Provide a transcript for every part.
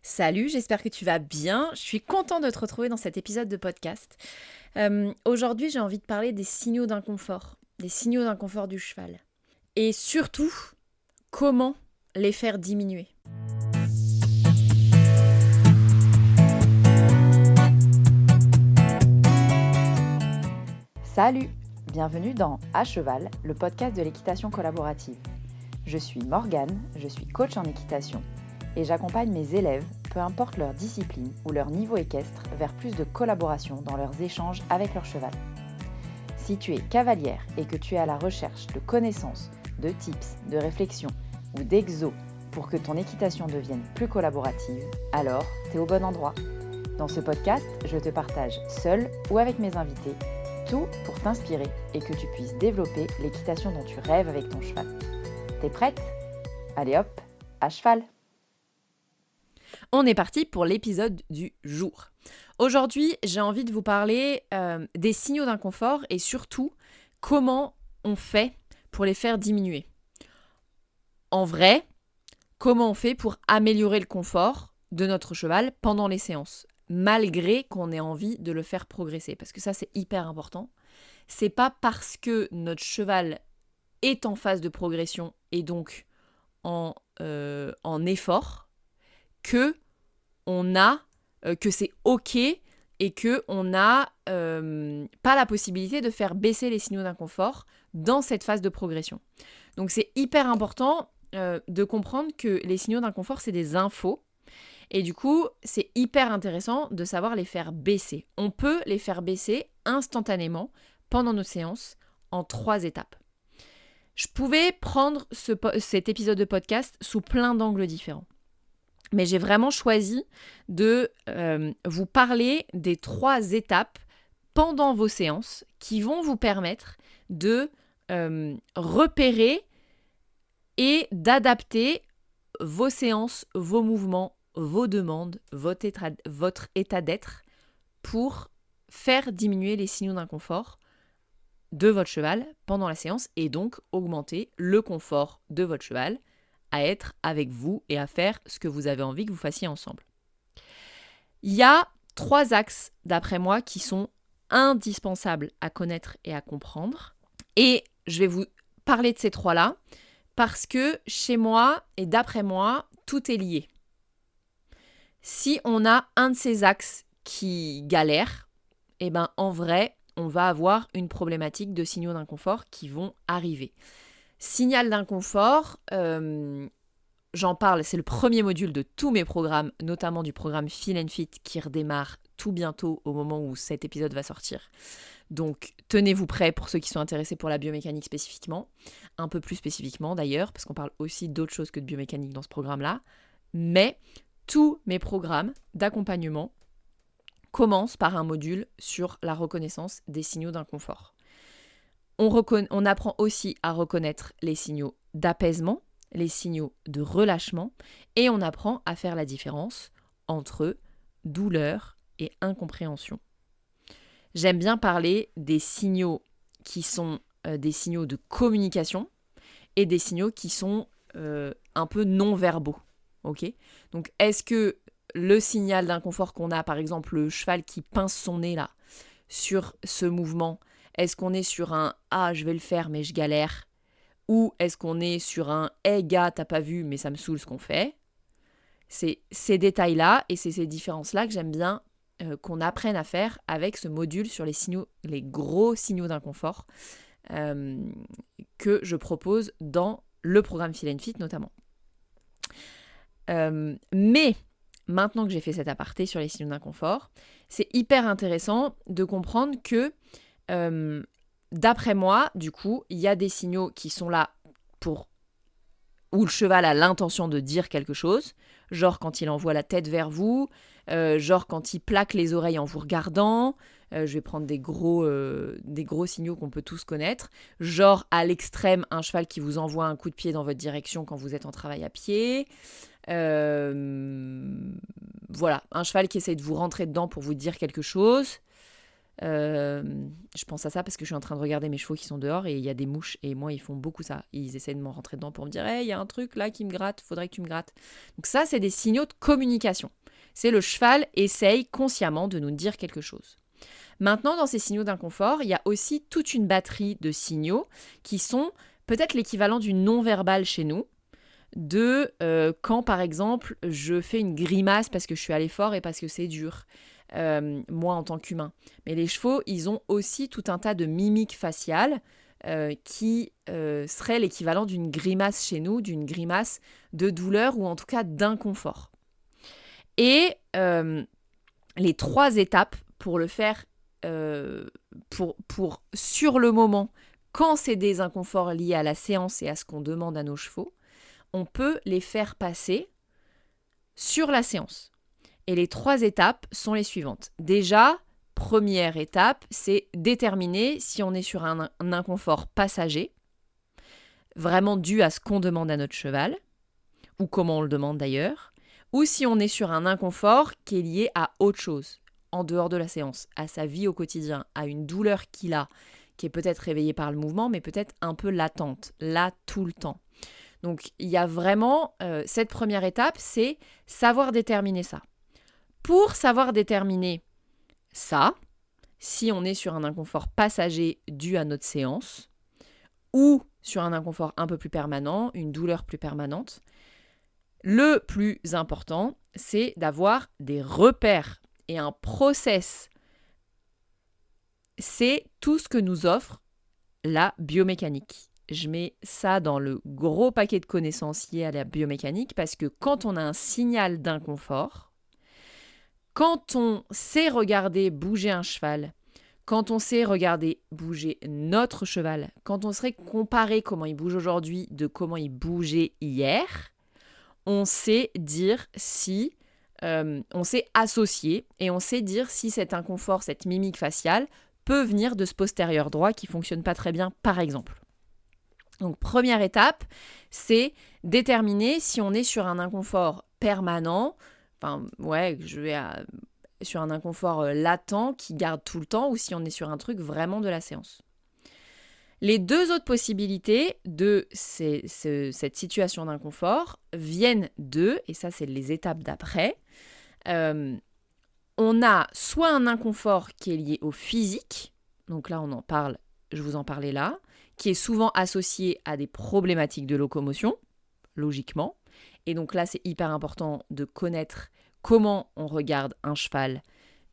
Salut, j'espère que tu vas bien. Je suis contente de te retrouver dans cet épisode de podcast. Aujourd'hui, j'ai envie de parler des signaux d'inconfort du cheval. Et surtout, comment les faire diminuer. Salut, bienvenue dans À Cheval, le podcast de l'équitation collaborative. Je suis Morgane, je suis coach en équitation et j'accompagne mes élèves, peu importe leur discipline ou leur niveau équestre, vers plus de collaboration dans leurs échanges avec leur cheval. Si tu es cavalière et que tu es à la recherche de connaissances, de tips, de réflexions ou d'exos pour que ton équitation devienne plus collaborative, alors tu es au bon endroit. Dans ce podcast, je te partage seule ou avec mes invités tout pour t'inspirer et que tu puisses développer l'équitation dont tu rêves avec ton cheval. T'es prête ? Allez hop, à cheval ! On est parti pour l'épisode du jour. Aujourd'hui, j'ai envie de vous parler des signaux d'inconfort et surtout comment on fait pour les faire diminuer. En vrai, comment on fait pour améliorer le confort de notre cheval pendant les séances, malgré qu'on ait envie de le faire progresser, parce que ça c'est hyper important. C'est pas parce que notre cheval est en phase de progression et donc en effort que que c'est ok et que on n'a pas la possibilité de faire baisser les signaux d'inconfort dans cette phase de progression. Donc c'est hyper important de comprendre que les signaux d'inconfort c'est des infos. Et du coup, c'est hyper intéressant de savoir les faire baisser. On peut les faire baisser instantanément pendant nos séances en 3 étapes. Je pouvais prendre cet épisode de podcast sous plein d'angles différents. Mais j'ai vraiment choisi de vous parler des 3 étapes pendant vos séances qui vont vous permettre de repérer et d'adapter vos séances, vos mouvements, vos demandes, votre état d'être pour faire diminuer les signaux d'inconfort de votre cheval pendant la séance et donc augmenter le confort de votre cheval à être avec vous et à faire ce que vous avez envie que vous fassiez ensemble. Il y a 3 axes, d'après moi, qui sont indispensables à connaître et à comprendre. Et je vais vous parler de ces 3-là parce que chez moi et d'après moi, tout est lié. Si on a un de ces axes qui galère, eh ben en vrai, on va avoir une problématique de signaux d'inconfort qui vont arriver. Signal d'inconfort, j'en parle, c'est le premier module de tous mes programmes, notamment du programme Feel and Fit qui redémarre tout bientôt au moment où cet épisode va sortir. Donc tenez-vous prêts pour ceux qui sont intéressés pour la biomécanique spécifiquement, un peu plus spécifiquement d'ailleurs, parce qu'on parle aussi d'autres choses que de biomécanique dans ce programme-là. Mais tous mes programmes d'accompagnement commencent par un module sur la reconnaissance des signaux d'inconfort. On apprend aussi à reconnaître les signaux d'apaisement, les signaux de relâchement, et on apprend à faire la différence entre douleur et incompréhension. J'aime bien parler des signaux qui sont des signaux de communication et des signaux qui sont un peu non-verbaux. Okay ? Donc, est-ce que le signal d'inconfort qu'on a, par exemple le cheval qui pince son nez là, sur ce mouvement, est-ce qu'on est sur un « Ah, je vais le faire mais je galère » ou est-ce qu'on est sur un « Hey gars, t'as pas vu mais ça me saoule ce qu'on fait ?» C'est ces détails-là et c'est ces différences-là que j'aime bien qu'on apprenne à faire avec ce module sur les signaux, les gros signaux d'inconfort que je propose dans le programme Feel and Fit notamment. Mais maintenant que j'ai fait cet aparté sur les signaux d'inconfort, c'est hyper intéressant de comprendre que d'après moi, du coup, il y a des signaux qui sont là où le cheval a l'intention de dire quelque chose, genre quand il envoie la tête vers vous, genre quand il plaque les oreilles en vous regardant, je vais prendre des gros signaux qu'on peut tous connaître, genre à l'extrême, un cheval qui vous envoie un coup de pied dans votre direction quand vous êtes en travail à pied, voilà, un cheval qui essaie de vous rentrer dedans pour vous dire quelque chose, Je pense à ça parce que je suis en train de regarder mes chevaux qui sont dehors et il y a des mouches et moi, ils font beaucoup ça. Ils essaient de m'en rentrer dedans pour me dire « Hey, il y a un truc là qui me gratte, faudrait que tu me grattes. » Donc ça, c'est des signaux de communication. C'est le cheval essaye consciemment de nous dire quelque chose. Maintenant, dans ces signaux d'inconfort, il y a aussi toute une batterie de signaux qui sont peut-être l'équivalent du non-verbal chez nous, de quand, par exemple, je fais une grimace parce que je suis allée fort et parce que c'est dur, moi en tant qu'humain. Mais les chevaux, ils ont aussi tout un tas de mimiques faciales qui seraient l'équivalent d'une grimace chez nous, d'une grimace de douleur ou en tout cas d'inconfort. Et les 3 étapes pour le faire, pour sur le moment, quand c'est des inconforts liés à la séance et à ce qu'on demande à nos chevaux, on peut les faire passer sur la séance. Et les 3 étapes sont les suivantes. Déjà, première étape, c'est déterminer si on est sur un inconfort passager, vraiment dû à ce qu'on demande à notre cheval, ou comment on le demande d'ailleurs, ou si on est sur un inconfort qui est lié à autre chose, en dehors de la séance, à sa vie au quotidien, à une douleur qu'il a, qui est peut-être réveillée par le mouvement, mais peut-être un peu latente, là tout le temps. Donc il y a vraiment cette première étape, c'est savoir déterminer ça. Pour savoir déterminer ça, si on est sur un inconfort passager dû à notre séance, ou sur un inconfort un peu plus permanent, une douleur plus permanente, le plus important, c'est d'avoir des repères et un process. C'est tout ce que nous offre la biomécanique. Je mets ça dans le gros paquet de connaissances liées à la biomécanique parce que quand on a un signal d'inconfort, quand on sait regarder bouger un cheval, quand on sait regarder bouger notre cheval, quand on sait comparer comment il bouge aujourd'hui de comment il bougeait hier, on sait dire si, on sait associer et on sait dire si cet inconfort, cette mimique faciale peut venir de ce postérieur droit qui ne fonctionne pas très bien, par exemple. Donc, première étape, c'est déterminer si on est sur un inconfort permanent, sur un inconfort latent qui garde tout le temps, ou si on est sur un truc vraiment de la séance. Les 2 autres possibilités de cette situation d'inconfort viennent et ça c'est les étapes d'après, on a soit un inconfort qui est lié au physique, donc là on en parle, je vous en parlais là, qui est souvent associé à des problématiques de locomotion, logiquement. Et donc là, c'est hyper important de connaître comment on regarde un cheval,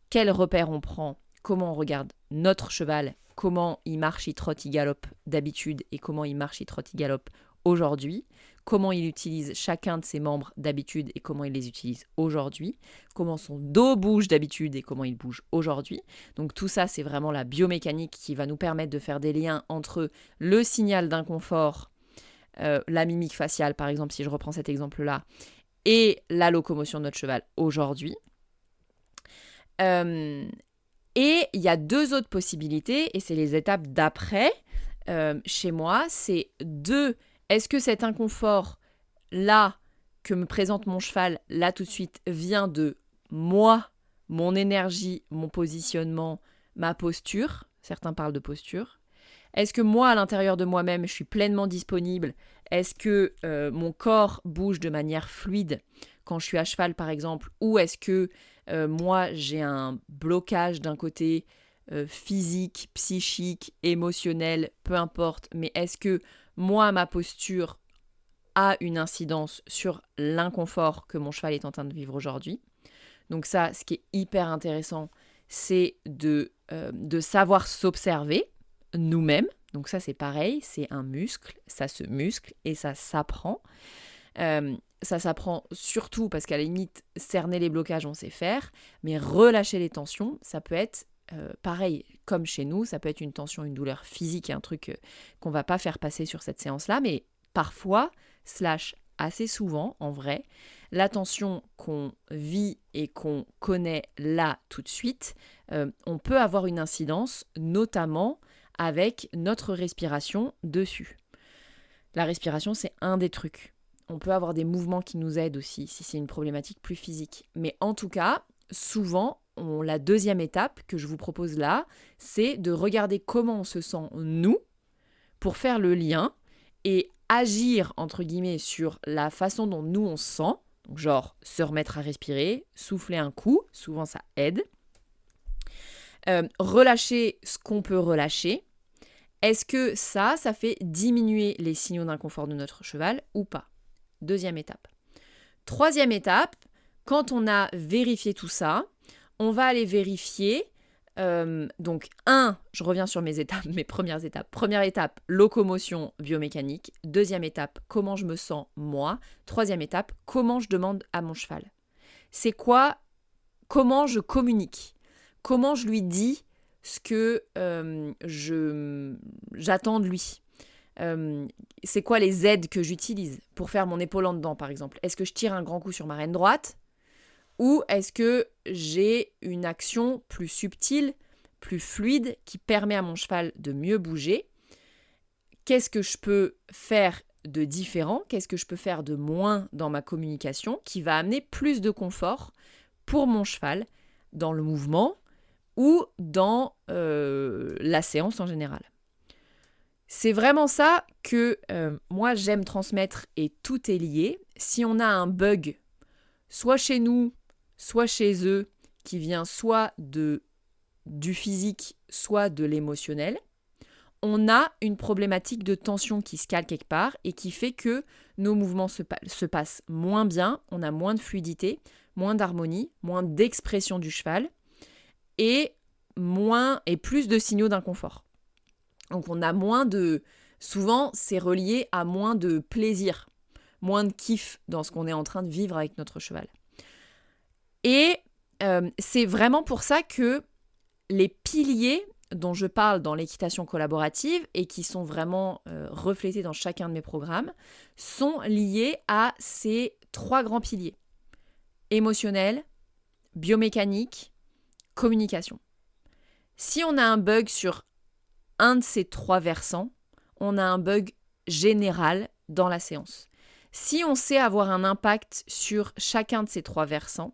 quels repères on prend, comment on regarde notre cheval, comment il marche, il trotte, il galope d'habitude et comment il marche, il trotte, il galope aujourd'hui, comment il utilise chacun de ses membres d'habitude et comment il les utilise aujourd'hui, comment son dos bouge d'habitude et comment il bouge aujourd'hui. Donc tout ça, c'est vraiment la biomécanique qui va nous permettre de faire des liens entre le signal d'inconfort, la mimique faciale par exemple, si je reprends cet exemple-là, et la locomotion de notre cheval aujourd'hui. Et il y a 2 autres possibilités, et c'est les étapes d'après. Chez moi, c'est est-ce que cet inconfort-là que me présente mon cheval, là tout de suite, vient de moi, mon énergie, mon positionnement, ma posture? Certains parlent de posture. Est-ce que moi, à l'intérieur de moi-même, je suis pleinement disponible? Est-ce que mon corps bouge de manière fluide quand je suis à cheval, par exemple? Ou est-ce que moi, j'ai un blocage d'un côté physique, psychique, émotionnel, peu importe. Mais est-ce que moi, ma posture a une incidence sur l'inconfort que mon cheval est en train de vivre aujourd'hui? Donc ça, ce qui est hyper intéressant, c'est de savoir s'observer nous-mêmes. Donc ça, c'est pareil, c'est un muscle, ça se muscle et ça s'apprend. Ça s'apprend surtout parce qu'à la limite, cerner les blocages, on sait faire, mais relâcher les tensions, ça peut être pareil, comme chez nous, ça peut être une tension, une douleur physique, un truc qu'on va pas faire passer sur cette séance-là, mais parfois, assez souvent, en vrai, la tension qu'on vit et qu'on connaît là tout de suite, on peut avoir une incidence, notamment avec notre respiration dessus. La respiration, c'est un des trucs. On peut avoir des mouvements qui nous aident aussi, si c'est une problématique plus physique. Mais en tout cas, souvent, la deuxième étape que je vous propose là, c'est de regarder comment on se sent nous pour faire le lien et agir, entre guillemets, sur la façon dont nous on se sent. Donc, genre, se remettre à respirer, souffler un coup, souvent ça aide. Relâcher ce qu'on peut relâcher. Est-ce que ça fait diminuer les signaux d'inconfort de notre cheval ou pas? Deuxième étape. Troisième étape, quand on a vérifié tout ça, on va aller vérifier. Donc, je reviens sur mes premières étapes. Première étape, locomotion biomécanique. Deuxième étape, comment je me sens moi. Troisième étape, comment je demande à mon cheval. C'est quoi? Comment je communique? Comment je lui dis ce que j'attends de lui? C'est quoi les aides que j'utilise pour faire mon épaule en dedans, par exemple? Est-ce que je tire un grand coup sur ma reine droite? Ou est-ce que j'ai une action plus subtile, plus fluide, qui permet à mon cheval de mieux bouger? Qu'est-ce que je peux faire de différent? Qu'est-ce que je peux faire de moins dans ma communication qui va amener plus de confort pour mon cheval dans le mouvement ou dans la séance en général? C'est vraiment ça que moi j'aime transmettre et tout est lié. Si on a un bug, soit chez nous, soit chez eux, qui vient soit du physique, soit de l'émotionnel, on a une problématique de tension qui se cale quelque part et qui fait que nos mouvements se passent moins bien, on a moins de fluidité, moins d'harmonie, moins d'expression du cheval et plus de signaux d'inconfort. Donc on a moins de... Souvent, c'est relié à moins de plaisir, moins de kiff dans ce qu'on est en train de vivre avec notre cheval. Et c'est vraiment pour ça que les piliers dont je parle dans l'équitation collaborative et qui sont vraiment reflétés dans chacun de mes programmes sont liés à ces 3 grands piliers. Émotionnel, biomécanique, communication. Si on a un bug sur un de ces 3 versants, on a un bug général dans la séance. Si on sait avoir un impact sur chacun de ces 3 versants,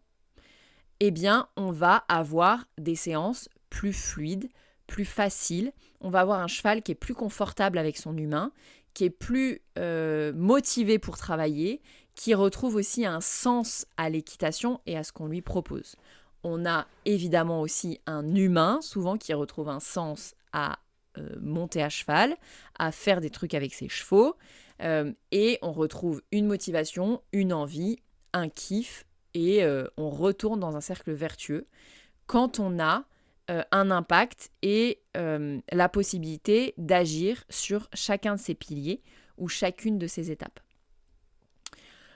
eh bien, on va avoir des séances plus fluides, plus faciles. On va avoir un cheval qui est plus confortable avec son humain, qui est plus motivé pour travailler, qui retrouve aussi un sens à l'équitation et à ce qu'on lui propose. On a évidemment aussi un humain, souvent, qui retrouve un sens à monter à cheval, à faire des trucs avec ses chevaux, et on retrouve une motivation, une envie, un kiff, et on retourne dans un cercle vertueux quand on a un impact et la possibilité d'agir sur chacun de ces piliers ou chacune de ces étapes.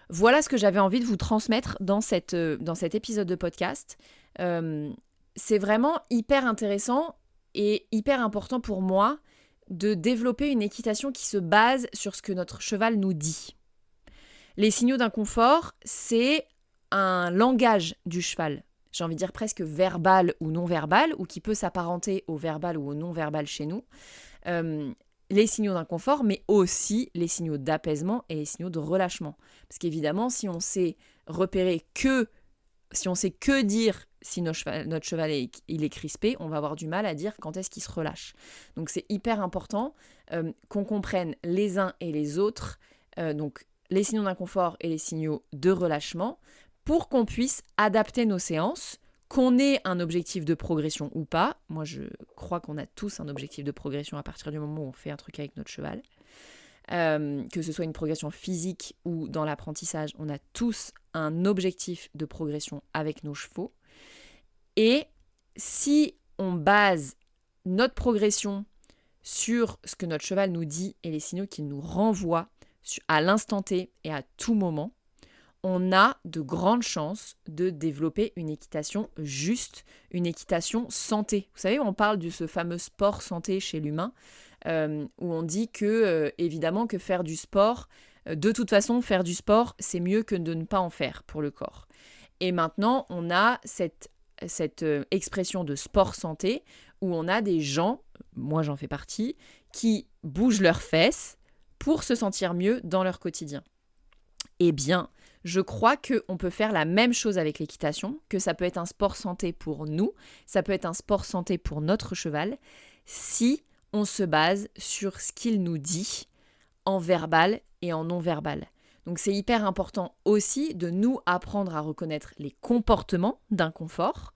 Voilà ce que j'avais envie de vous transmettre dans cet épisode de podcast. C'est vraiment hyper intéressant et hyper important pour moi de développer une équitation qui se base sur ce que notre cheval nous dit. Les signaux d'inconfort, c'est un langage du cheval, j'ai envie de dire presque verbal ou non-verbal, ou qui peut s'apparenter au verbal ou au non-verbal chez nous. Les signaux d'inconfort, mais aussi les signaux d'apaisement et les signaux de relâchement. Parce qu'évidemment, si on sait que dire si notre cheval il est crispé, on va avoir du mal à dire quand est-ce qu'il se relâche. Donc c'est hyper important qu'on comprenne les uns et les autres, donc les signaux d'inconfort et les signaux de relâchement, pour qu'on puisse adapter nos séances, qu'on ait un objectif de progression ou pas. Moi, je crois qu'on a tous un objectif de progression à partir du moment où on fait un truc avec notre cheval. Que ce soit une progression physique ou dans l'apprentissage, on a tous un objectif de progression avec nos chevaux. Et si on base notre progression sur ce que notre cheval nous dit et les signaux qu'il nous renvoie à l'instant T et à tout moment, on a de grandes chances de développer une équitation juste, une équitation santé. Vous savez, on parle de ce fameux sport santé chez l'humain, où on dit que, évidemment, que faire du sport, de toute façon, faire du sport, c'est mieux que de ne pas en faire pour le corps. Et maintenant, on a cette expression de sport santé, où on a des gens, moi j'en fais partie, qui bougent leurs fesses pour se sentir mieux dans leur quotidien. Eh bien, Je crois qu'on peut faire la même chose avec l'équitation, que ça peut être un sport santé pour nous, ça peut être un sport santé pour notre cheval, si on se base sur ce qu'il nous dit en verbal et en non-verbal. Donc c'est hyper important aussi de nous apprendre à reconnaître les comportements d'inconfort,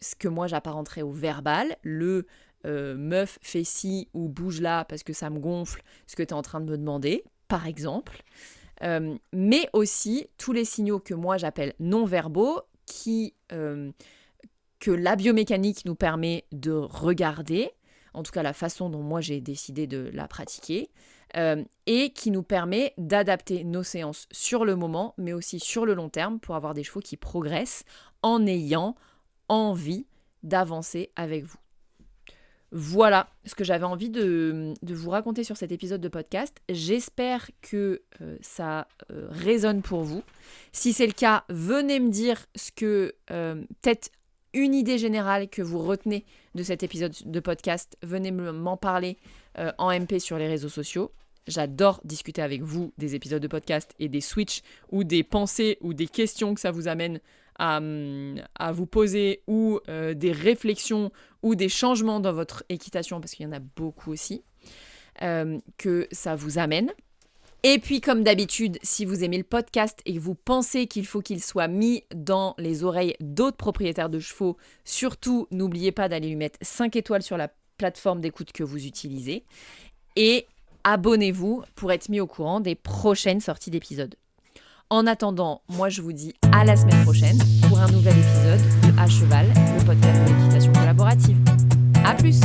ce que moi j'apparenterais au verbal, le meuf fais ci ou bouge là parce que ça me gonfle, ce que tu es en train de me demander, par exemple. Mais aussi tous les signaux que moi j'appelle non-verbaux que la biomécanique nous permet de regarder, en tout cas la façon dont moi j'ai décidé de la pratiquer, et qui nous permet d'adapter nos séances sur le moment, mais aussi sur le long terme pour avoir des chevaux qui progressent en ayant envie d'avancer avec vous. Voilà ce que j'avais envie de vous raconter sur cet épisode de podcast. J'espère que ça résonne pour vous. Si c'est le cas, venez me dire ce que peut-être une idée générale que vous retenez de cet épisode de podcast. Venez m'en parler en MP sur les réseaux sociaux. J'adore discuter avec vous des épisodes de podcast et des switches ou des pensées ou des questions que ça vous amène à vous poser ou des réflexions ou des changements dans votre équitation, parce qu'il y en a beaucoup aussi, que ça vous amène. Et puis, comme d'habitude, si vous aimez le podcast et que vous pensez qu'il faut qu'il soit mis dans les oreilles d'autres propriétaires de chevaux, surtout, n'oubliez pas d'aller lui mettre 5 étoiles sur la plateforme d'écoute que vous utilisez. Et abonnez-vous pour être mis au courant des prochaines sorties d'épisodes. En attendant, moi je vous dis à la semaine prochaine pour un nouvel épisode de À Cheval, le podcast de l'équitation collaborative. À plus!